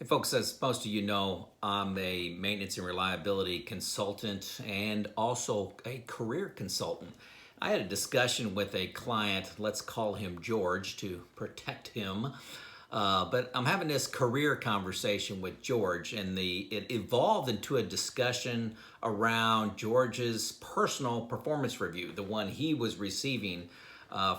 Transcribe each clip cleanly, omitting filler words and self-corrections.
Folks, as most of you know, I'm a maintenance and reliability consultant and also a career consultant. I had a discussion with a client, let's call him George to protect him. But I'm having this career conversation with George, and it evolved into a discussion around George's personal performance review, the one he was receiving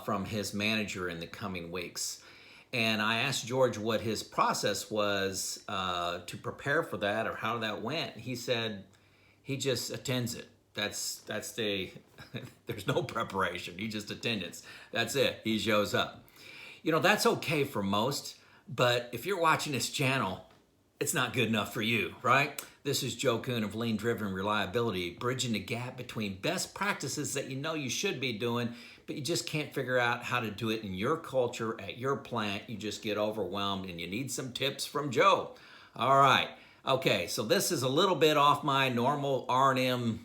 from his manager in the coming weeks. And I asked George what his process was to prepare for that, or how that went. He said he just attends it. That's the there's no preparation. He just attends. That's it. He shows up. You know, that's okay for most, but if you're watching this channel, it's not good enough for you, right? This is Joe Kuhn of Lean-Driven Reliability, bridging the gap between best practices that you know you should be doing, but you just can't figure out how to do it in your culture, at your plant. You just get overwhelmed and you need some tips from Joe. All right. Okay, so this is a little bit off my normal R&M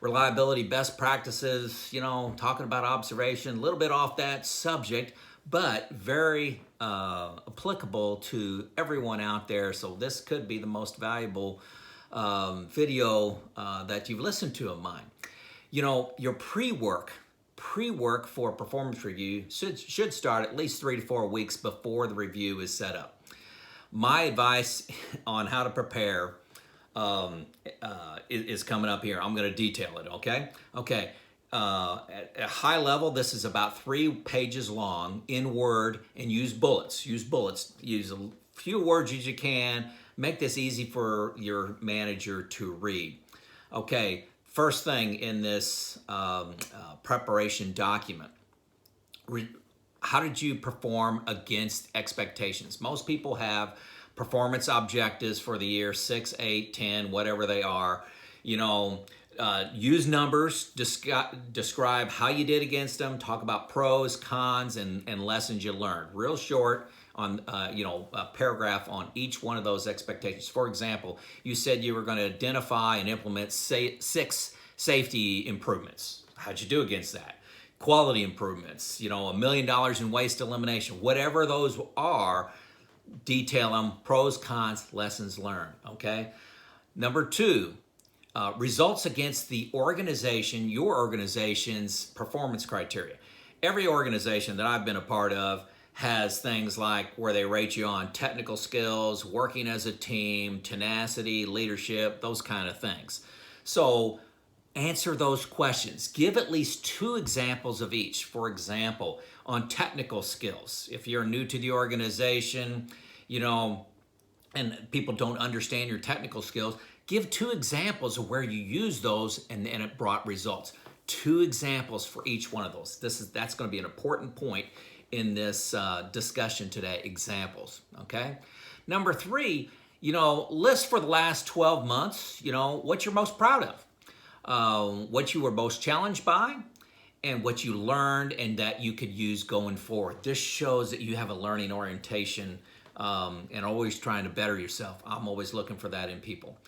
reliability best practices, you know, talking about observation, a little bit off that subject, but very applicable to everyone out there. So this could be the most valuable video that you've listened to of mine. You know, your pre-work for performance review should start at least 3 to 4 weeks before the review is set up. My advice on how to prepare is coming up here. I'm going to detail it, okay? Okay. At a high level, this is about 3 pages long in Word, and use bullets. Use bullets. Use a few words as you can. Make this easy for your manager to read. Okay, first thing in this preparation document. How did you perform against expectations? Most people have performance objectives for the year, 6, 8, 10, whatever they are. You know, use numbers, describe how you did against them, talk about pros, cons, and lessons you learned. Real short on, a paragraph on each one of those expectations. For example, you said you were going to identify and implement 6 safety improvements. How'd you do against that? Quality improvements, $1 million in waste elimination, whatever those are, detail them, pros, cons, lessons learned, okay? Number 2, results against the organization, your organization's performance criteria. Every organization that I've been a part of has things like where they rate you on technical skills, working as a team, tenacity, leadership, those kind of things. So answer those questions. Give at least 2 examples of each. For example, on technical skills, if you're new to the organization, and people don't understand your technical skills, give 2 examples of where you use those and it brought results. 2 examples for each one of those. That's going to be an important point in this discussion today, examples, okay? Number 3, list for the last 12 months, what you're most proud of. What you were most challenged by, and what you learned and that you could use going forward. This shows that you have a learning orientation and always trying to better yourself. I'm always looking for that in people.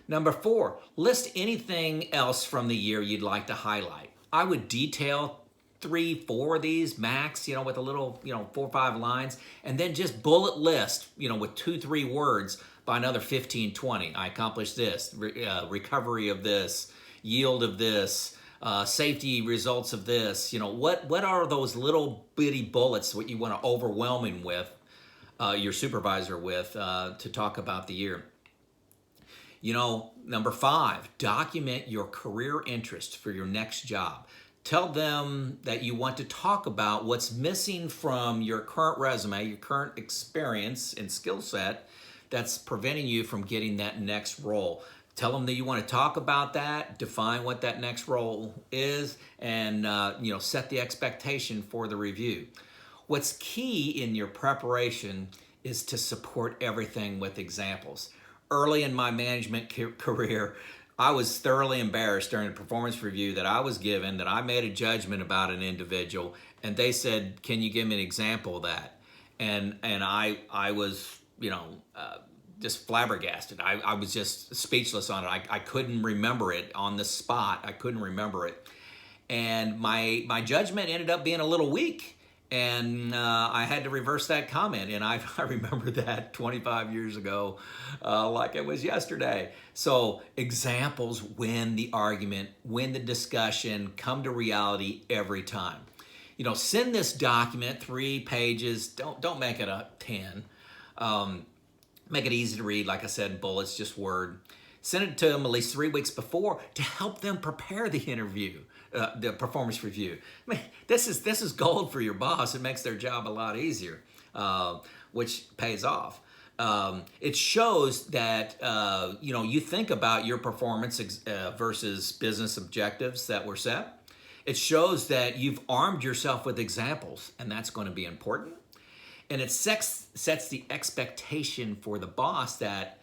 Number 4, list anything else from the year you'd like to highlight. I would detail 3, 4 of these max, with a little, 4 or 5 lines, and then just bullet list, with 2, 3 words by another 15, 20. I accomplished this, recovery of this, yield of this, safety results of this. What are those little bitty bullets what you want to overwhelm him with, your supervisor with, to talk about the year? Number 5, document your career interest for your next job. Tell them that you want to talk about what's missing from your current resume, your current experience and skill set that's preventing you from getting that next role. Tell them that you want to talk about that, define what that next role is, and set the expectation for the review. What's key in your preparation is to support everything with examples. Early in my management career, I was thoroughly embarrassed during a performance review that I was given, that I made a judgment about an individual, and they said, "Can you give me an example of that?" And I was, just flabbergasted. I was just speechless on it. I couldn't remember it on the spot. I couldn't remember it. And my judgment ended up being a little weak. And I had to reverse that comment. And I remember that 25 years ago like it was yesterday. So examples win the argument, win the discussion, come to reality every time. You know, send this document 3 pages. Don't make it a 10. Make it easy to read, like I said, bullets, just word. Send it to them at least 3 weeks before to help them prepare the interview, the performance review. I mean, this is gold for your boss. It makes their job a lot easier, which pays off. It shows that you think about your performance versus business objectives that were set. It shows that you've armed yourself with examples, and that's going to be important. And it sets the expectation for the boss that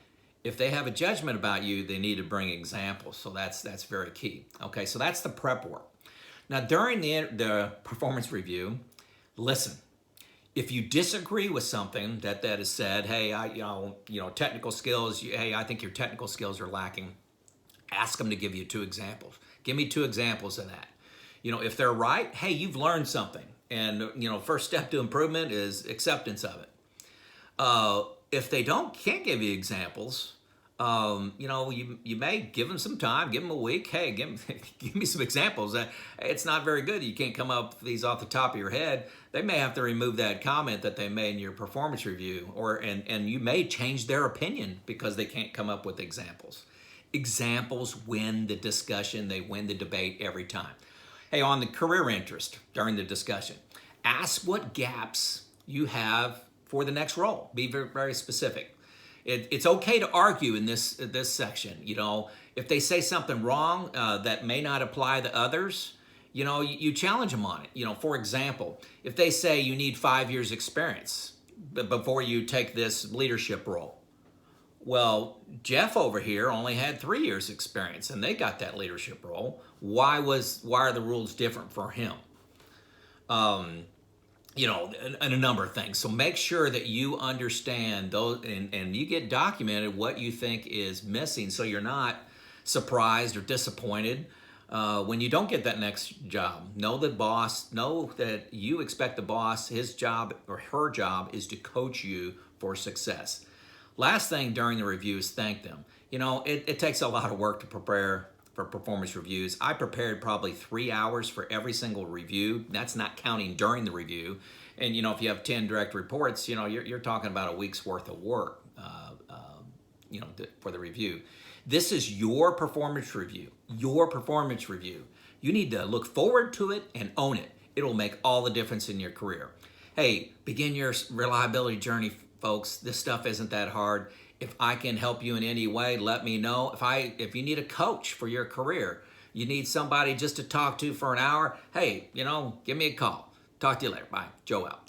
if they have a judgment about you, they need to bring examples. So that's very key. Okay, so that's the prep work. Now, during the performance review, listen. If you disagree with something that is said, hey, technical skills. Hey, I think your technical skills are lacking. Ask them to give you 2 examples. Give me 2 examples of that. If they're right, hey, you've learned something. And, first step to improvement is acceptance of it. If they can't give you examples, you may give them some time, give them a week. Hey, give me some examples. It's not very good. You can't come up with these off the top of your head. They may have to remove that comment that they made in your performance review, and you may change their opinion because they can't come up with examples. Examples win the discussion. They win the debate every time. Hey, on the career interest during the discussion, ask what gaps you have for the next role. Be very, very specific. It's okay to argue in this section. If they say something wrong that may not apply to others, you challenge them on it. For example, if they say you need 5 years experience before you take this leadership role. Well, Jeff over here only had 3 years experience and they got that leadership role. Why are the rules different for him? And a number of things. So make sure that you understand those and you get documented what you think is missing so you're not surprised or disappointed when you don't get that next job. Know that you expect the boss, his job or her job is to coach you for success. Last thing during the review is thank them. It takes a lot of work to prepare for performance reviews. I prepared probably 3 hours for every single review. That's not counting during the review. And if you have 10 direct reports, you're talking about a week's worth of work, for the review. This is your performance review. Your performance review. You need to look forward to it and own it. It'll make all the difference in your career. Hey, begin your reliability journey, folks. This stuff isn't that hard. If I can help you in any way, let me know. If you need a coach for your career, you need somebody just to talk to for an hour, hey, give me a call. Talk to you later. Bye. Joe out.